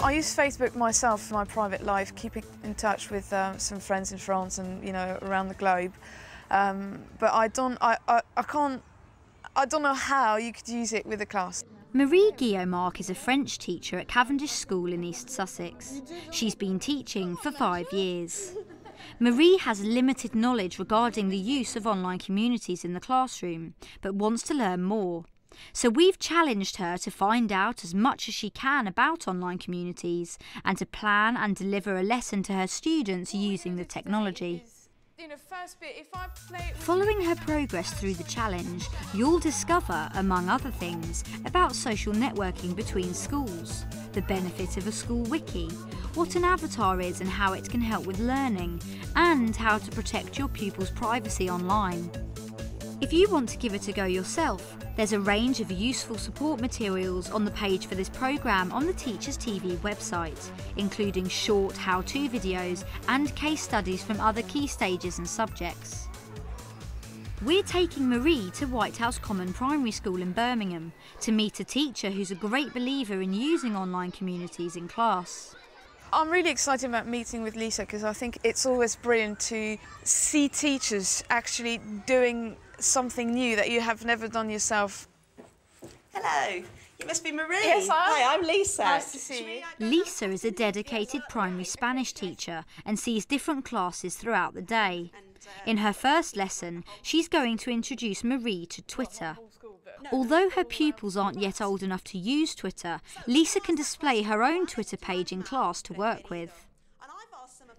I use Facebook myself for my private life, keeping in touch with some friends in France and around the globe. But I don't know how you could use it with a class. Marie Guillaumarc is a French teacher at Cavendish School in East Sussex. She's been teaching for 5 years. Marie has limited knowledge regarding the use of online communities in the classroom, but wants to learn more. So we've challenged her to find out as much as she can about online communities and to plan and deliver a lesson to her students using the technology. Following her progress through the challenge, you'll discover, among other things, about social networking between schools, the benefit of a school wiki, what an avatar is and how it can help with learning, and how to protect your pupils' privacy online. If you want to give it a go yourself, there's a range of useful support materials on the page for this programme on the Teachers TV website, including short how-to videos and case studies from other key stages and subjects. We're taking Marie to Whitehouse Common Primary School in Birmingham to meet a teacher who's a great believer in using online communities in class. I'm really excited about meeting with Lisa because I think it's always brilliant to see teachers actually doing something new that you have never done yourself. Hello, you must be Marie. Yes, Hi, I'm Lisa. Nice to see you. Lisa is a dedicated primary Spanish teacher and sees different classes throughout the day. In her first lesson, she's going to introduce Marie to Twitter. Although her pupils aren't yet old enough to use Twitter, Lisa can display her own Twitter page in class to work with.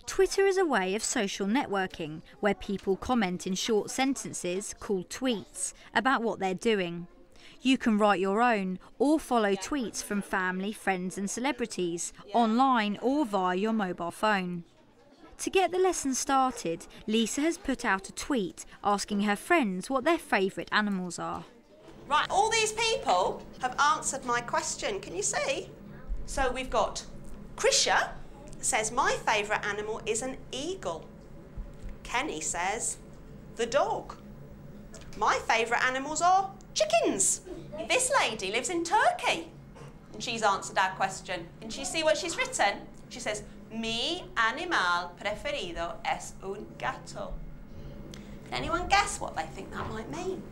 Twitter is a way of social networking where people comment in short sentences, called tweets, about what they're doing. You can write your own or follow tweets from family, friends and celebrities, online or via your mobile phone. To get the lesson started, Lisa has put out a tweet asking her friends what their favourite animals are. Right, all these people have answered my question, can you see? So we've got Krisha says, my favourite animal is an eagle. Kenny says, the dog. My favourite animals are chickens. This lady lives in Turkey and she's answered our question. Can you see what she's written? She says, mi animal preferido es un gato. Can anyone guess what they think that might mean?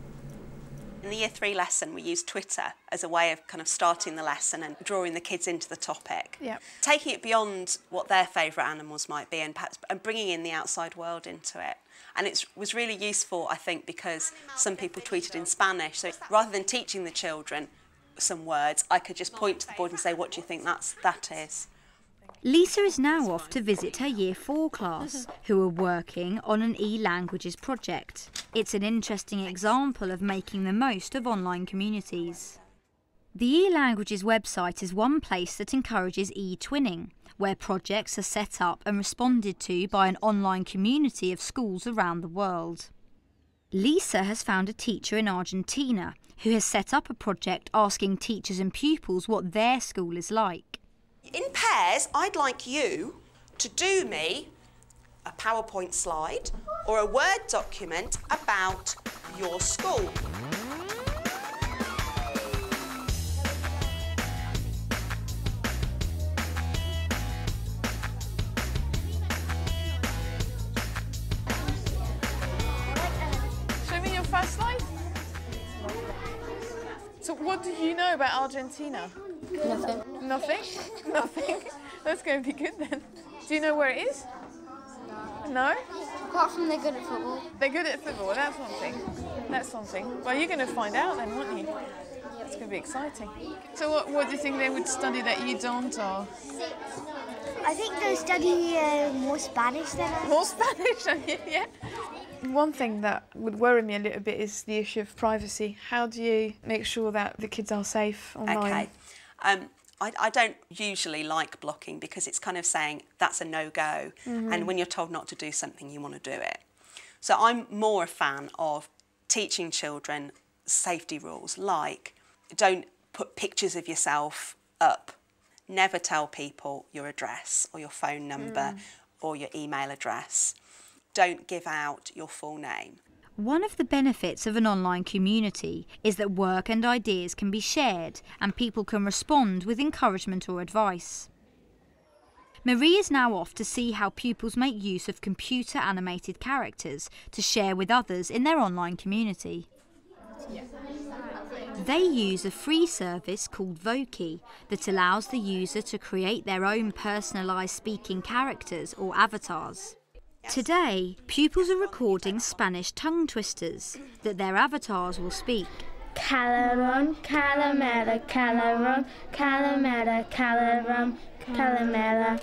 In the Year 3 lesson, we used Twitter as a way of kind of starting the lesson and drawing the kids into the topic. Yep. Taking it beyond what their favourite animals might be and perhaps bringing in the outside world into it. And it was really useful, I think, because some people tweeted in Spanish. So rather than teaching the children some words, I could just point to the board and say, what do you think that is? Lisa is now off to visit her Year 4 class, who are working on an e-languages project. It's an interesting example of making the most of online communities. The e-languages website is one place that encourages e-twinning, where projects are set up and responded to by an online community of schools around the world. Lisa has found a teacher in Argentina who has set up a project asking teachers and pupils what their school is like. In pairs, I'd like you to do me a PowerPoint slide or a Word document about your school. Show me your first slide. So what do you know about Argentina? Nothing. Nothing? Nothing? That's going to be good then. Do you know where it is? No? Apart from they're good at football. They're good at football, that's one thing. That's something. Well, you're going to find out then, won't you? It's going to be exciting. So what do you think they would study that you don't, or? I think they'll study more Spanish than us. More Spanish, yeah. One thing that would worry me a little bit is the issue of privacy. How do you make sure that the kids are safe online? Okay. I don't usually like blocking because it's kind of saying that's a no-go. And when you're told not to do something, you want to do it. So I'm more a fan of teaching children safety rules, like don't put pictures of yourself up. Never tell people your address or your phone number or your email address. Don't give out your full name. One of the benefits of an online community is that work and ideas can be shared and people can respond with encouragement or advice. Marie is now off to see how pupils make use of computer-animated characters to share with others in their online community. They use a free service called Voki that allows the user to create their own personalised speaking characters or avatars. Today, pupils are recording Spanish tongue twisters that their avatars will speak. Calaron, calamera, calaron, calamera, calaron, calamera.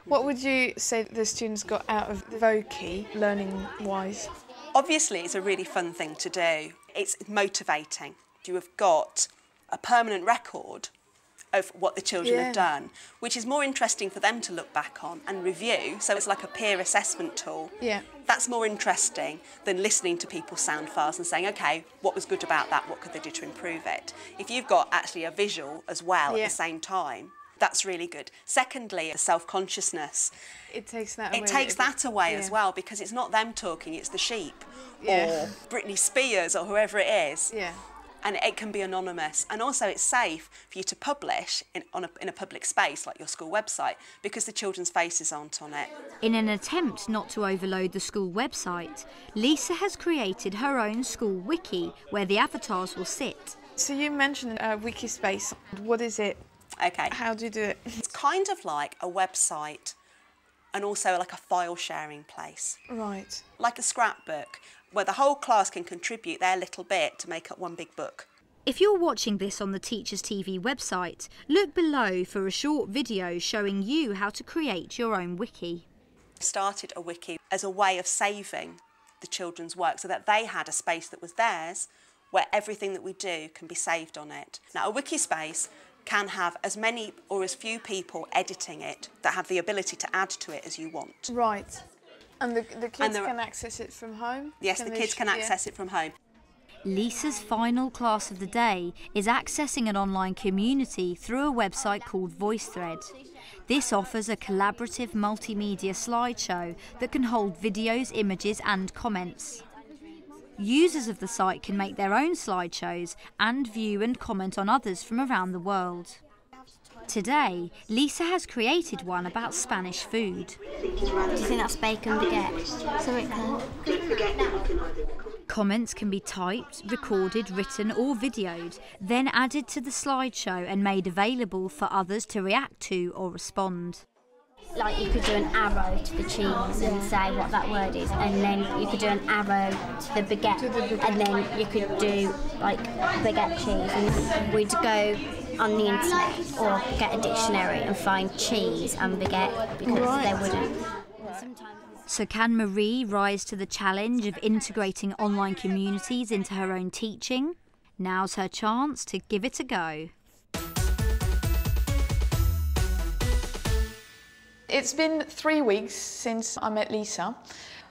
What would you say the students got out of Voki, learning-wise? Obviously, it's a really fun thing to do. It's motivating. You have got a permanent record of what the children have done, which is more interesting for them to look back on and review. So it's like a peer assessment tool. Yeah. That's more interesting than listening to people's sound files and saying, OK, what was good about that? What could they do to improve it? If you've got actually a visual as well at the same time, that's really good. Secondly, the self-consciousness. It takes that away. It takes that away as well, because it's not them talking, it's the sheep or Britney Spears or whoever it is. Yeah. And it can be anonymous. And also it's safe for you to publish in a public space like your school website, because the children's faces aren't on it. In an attempt not to overload the school website, Lisa has created her own school wiki where the avatars will sit. So you mentioned wiki space. What is it? Okay. How do you do it? It's kind of like a website and also like a file sharing place. Right. Like a scrapbook, where the whole class can contribute their little bit to make up one big book. If you're watching this on the Teachers TV website, look below for a short video showing you how to create your own wiki. I started a wiki as a way of saving the children's work so that they had a space that was theirs where everything that we do can be saved on it. Now, a wiki space can have as many or as few people editing it that have the ability to add to it as you want. Right. And the kids can access it from home? Yes, the kids can access it from home. Lisa's final class of the day is accessing an online community through a website called VoiceThread. This offers a collaborative multimedia slideshow that can hold videos, images and comments. Users of the site can make their own slideshows and view and comment on others from around the world. Today, Lisa has created one about Spanish food. Do you think that's bacon baguette? Comments can be typed, recorded, written or videoed, then added to the slideshow and made available for others to react to or respond. Like you could do an arrow to the cheese and say what that word is, and then you could do an arrow to the baguette, and then you could do like baguette cheese, and we'd go on the internet or get a dictionary and find cheese and baguette, because there wouldn't. So can Marie rise to the challenge of integrating online communities into her own teaching? Now's her chance to give it a go. It's been 3 weeks since I met Lisa.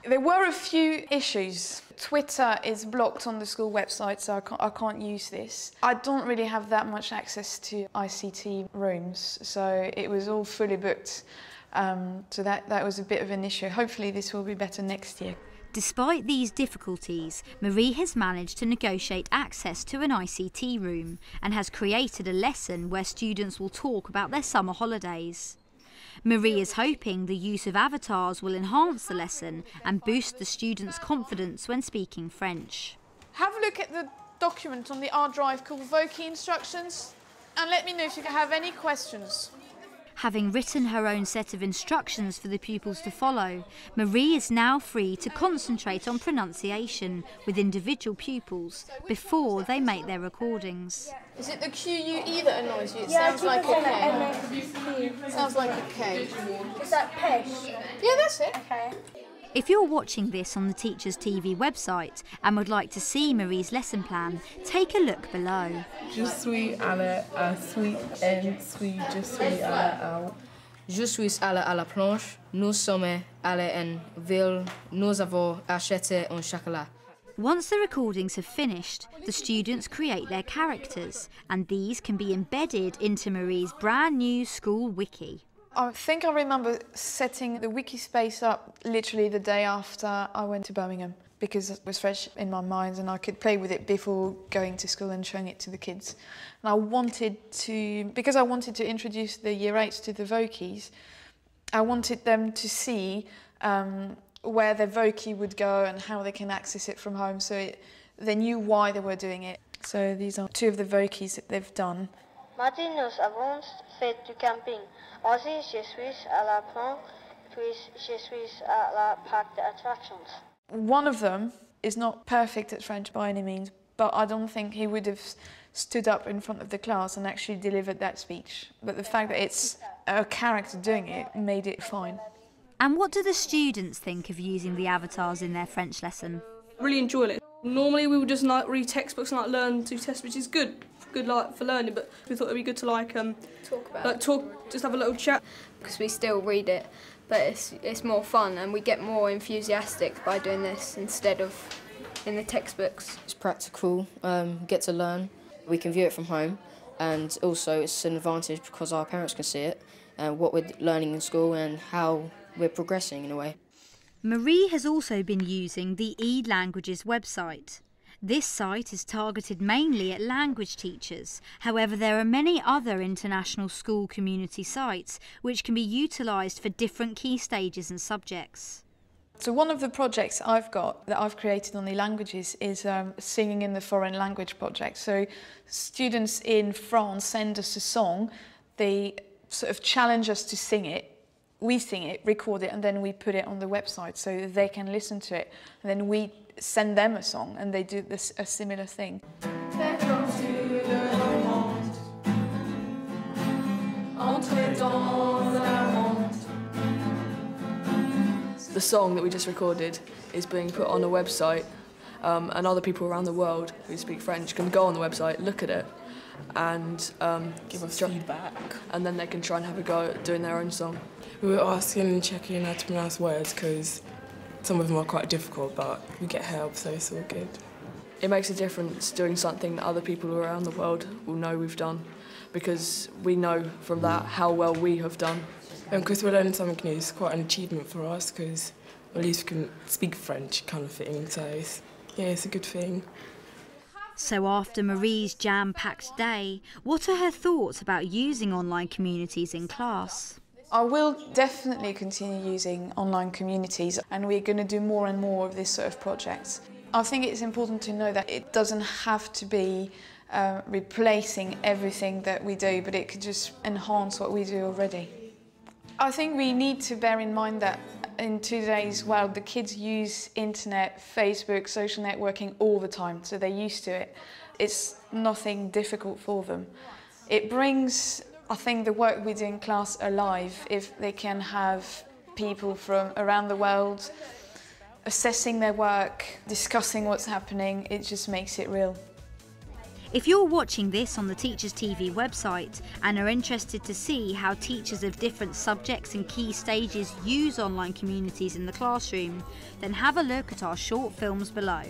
There were a few issues. Twitter is blocked on the school website, so I can't use this. I don't really have that much access to ICT rooms, so it was all fully booked. So that was a bit of an issue. Hopefully this will be better next year. Despite these difficulties, Marie has managed to negotiate access to an ICT room and has created a lesson where students will talk about their summer holidays. Marie is hoping the use of avatars will enhance the lesson and boost the students' confidence when speaking French. Have a look at the document on the R drive called Voki Instructions and let me know if you have any questions. Having written her own set of instructions for the pupils to follow, Marie is now free to concentrate on pronunciation with individual pupils before they make their recordings. Is it the QUE that annoys you? It sounds like a K. It sounds like a K. Is that pesh? Yeah, that's it. Okay. If you're watching this on the Teachers TV website and would like to see Marie's lesson plan, take a look below. Je suis allé à Sweet and Sweet, je suis allé à... Je suis allé à la planche, nous sommes allés en ville, nous avons acheté un chocolat. Once the recordings have finished, the students create their characters, and these can be embedded into Marie's brand new school wiki. I think I remember setting the wiki space up literally the day after I went to Birmingham, because it was fresh in my mind and I could play with it before going to school and showing it to the kids. And I wanted to, because I wanted to introduce the Year 8s to the Vokies, I wanted them to see where their Vokie would go and how they can access it from home, so they knew why they were doing it. So these are 2 of the Vokies that they've done. Martin, nous avons fait du camping. Aussi, je suis à la plage, puis je suis à la parc d'attractions. One of them is not perfect at French by any means, but I don't think he would have stood up in front of the class and actually delivered that speech. But the fact that it's a character doing it made it fine. And what do the students think of using the avatars in their French lesson? Really enjoyed it. Normally we would just read textbooks and learn to test, which is good for learning. But we thought it'd be good to just have a little chat. Because we still read it, but it's more fun and we get more enthusiastic by doing this instead of in the textbooks. It's practical, get to learn. We can view it from home, and also it's an advantage because our parents can see it and what we're learning in school and how we're progressing in a way. Marie has also been using the eLanguages website. This site is targeted mainly at language teachers. However, there are many other international school community sites which can be utilised for different key stages and subjects. So one of the projects I've got that I've created on the languages is Singing in the Foreign Language project. So students in France send us a song, they sort of challenge us to sing it. We sing it, record it, and then we put it on the website so they can listen to it. And then we send them a song and they do a similar thing. The song that we just recorded is being put on a website, and other people around the world who speak French can go on the website, look at it, and give us feedback. And then they can try and have a go at doing their own song. We were asking and checking how to pronounce words because some of them are quite difficult, but we get help, so it's all good. It makes a difference doing something that other people around the world will know we've done, because we know from that how well we have done. And because we're learning something new, it's quite an achievement for us because at least we can speak French kind of thing, so it's a good thing. So after Marie's jam-packed day, what are her thoughts about using online communities in class? I will definitely continue using online communities, and we're going to do more and more of this sort of projects. I think it's important to know that it doesn't have to be replacing everything that we do, but it could just enhance what we do already. I think we need to bear in mind that in today's world, the kids use internet, Facebook, social networking all the time, so they're used to it. It's nothing difficult for them. It brings, I think, the work we do in class alive if they can have people from around the world assessing their work, discussing what's happening. It just makes it real. If you're watching this on the Teachers TV website and are interested to see how teachers of different subjects and key stages use online communities in the classroom, then have a look at our short films below.